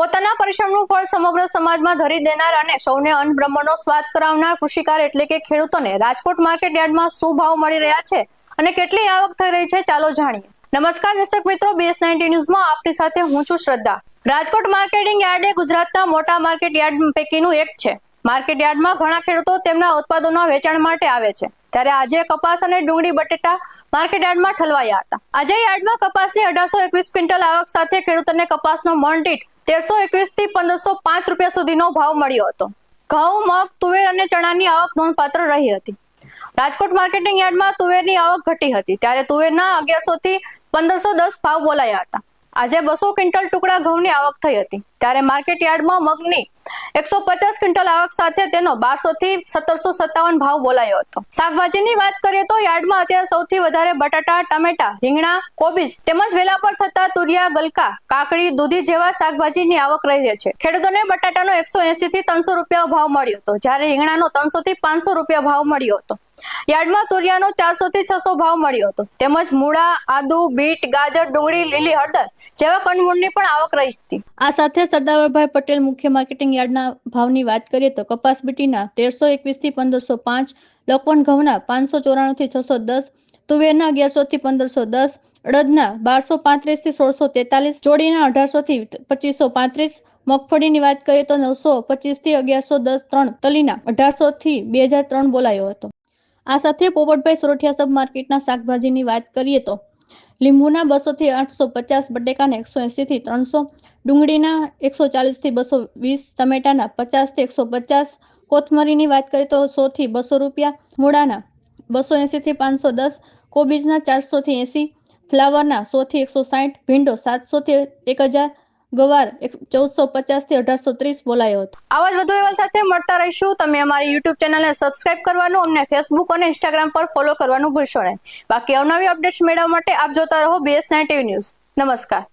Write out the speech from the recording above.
પોતાના પરિશ્રમનું ફળ સમગ્ર સમાજમાં ધરી દેનાર અને સૌને અન્ન બ્રહ્મનો સ્વાદ કરાવનાર કૃષિકાર એટલે કે ખેડૂતોને રાજકોટ માર્કેટ યાર્ડમાં શું ભાવ મળી રહ્યા છે અને કેટલી આવક થઈ રહી છે, ચાલો જાણીએ। નમસ્કાર દર્શક મિત્રો, BS19 ન્યૂઝમાં આપની સાથે હું છું શ્રદ્ધા। રાજકોટ માર્કેટિંગ યાર્ડ એ ગુજરાતના મોટા માર્કેટ યાર્ડ પૈકીનું એક છે। માર્કેટ યાર્ડમાં ઘણા ખેડૂતો તેમના ઉત્પાદનોના વેચાણ માટે આવે છે, ત્યારે આજે કપાસ અને ડુંગળી બટેટા માર્કેટ યાર્ડમાં ઠલવાયા હતા। આજે યાર્ડમાં કપાસની 1821 ક્વિન્ટલ આવક સાથે ખેડૂતોને કપાસનો મણ દીઠ 1321 થી 1505 રૂપિયા સુધીનો ભાવ મળ્યો હતો। ઘઉં, મગ, તુવેર અને ચણાની આવક નોંધપાત્ર રહી હતી। રાજકોટ માર્કેટિંગ યાર્ડમાં તુવેરની આવક ઘટી હતી, ત્યારે તુવેરના 1100 થી 1510 ભાવ બોલાયા હતા। આજે 200 ક્વિન્ટલ ટુકડા ઘઉંની આવક થઈ હતી, ત્યારે માર્કેટ યાર્ડમાં મગની 150 ક્વિન્ટલ આવક સાથે તેનો 1200 થી 1757 ભાવ બોલાયો હતો। શાકભાજીની વાત કરીએ તો યાર્ડમાં અત્યારે સૌથી વધારે બટાટા, ટામેટા, રીંગણા, કોબીજ તેમજ વેલા પર થતા તુરિયા, ગલકા, કાકડી, દૂધી જેવા શાકભાજીની આવક રહી છે। ખેડૂતોને બટાટાનો 180 થી 300 રૂપિયા ભાવ મળ્યો હતો, જ્યારે રીંગણાનો 300 થી 500 રૂપિયા ભાવ મળ્યો હતો। યાર્ડમાં તુરિયાનો 400 થી 600 ભાવ મળ્યો હતો, તેમજ મૂળા, આદુ, બીટ, ગાજર, ડુંગળી, લીલી હળદર જેવા કંદમૂળની પણ આવક રહી હતી। આ સાથે સરદાર વલ્લભભાઈ પટેલ મુખ્ય માર્કેટિંગ યાર્ડના ભાવની વાત કરીએ તો કપાસ બીટીના 1321 થી 1505, લોકવન ઘઉંના 594 થી 610, તુવેરના 1100 થી 1510, અડદના 1235 થી 1643, ચોળીના 1800 થી 2535, મગફળીની વાત કરીએ તો 925 થી 1110, તલીના 1800 થી 2003 બોલાયો હતો। આ સાથે પોપટભાઈ સોરઠિયા સબ માર્કેટના શાકભાજીની વાત કરીએ તો લીંબુના 200 થી 850, બટેકાના 180 થી 300, ડુંગળીના 140 થી 220, ટમેટાના 50 થી 150, કોથમરીની વાત કરીએ તો 100 થી 200 રૂપિયા, મૂળાના 280 થી 510, કોબીજના 400 થી 80, ફ્લાવરના 100 થી 160, ભીંડો 700 થી 1000, ગવાર 1450 થી 1830 બોલાયો હતો। આવા જ વધુ અહેવાલ સાથે મળતા રહીશું। તમે અમારી YouTube ચેનલને સબસ્ક્રાઇબ કરવાનું, અમને Facebook અને Instagram પર ફોલો કરવાનું ભૂલશો નહીં। બાકી અવનવી અપડેટ્સ મેળવવા માટે આપ જોતા રહો BS19 ન્યૂઝ। નમસ્કાર।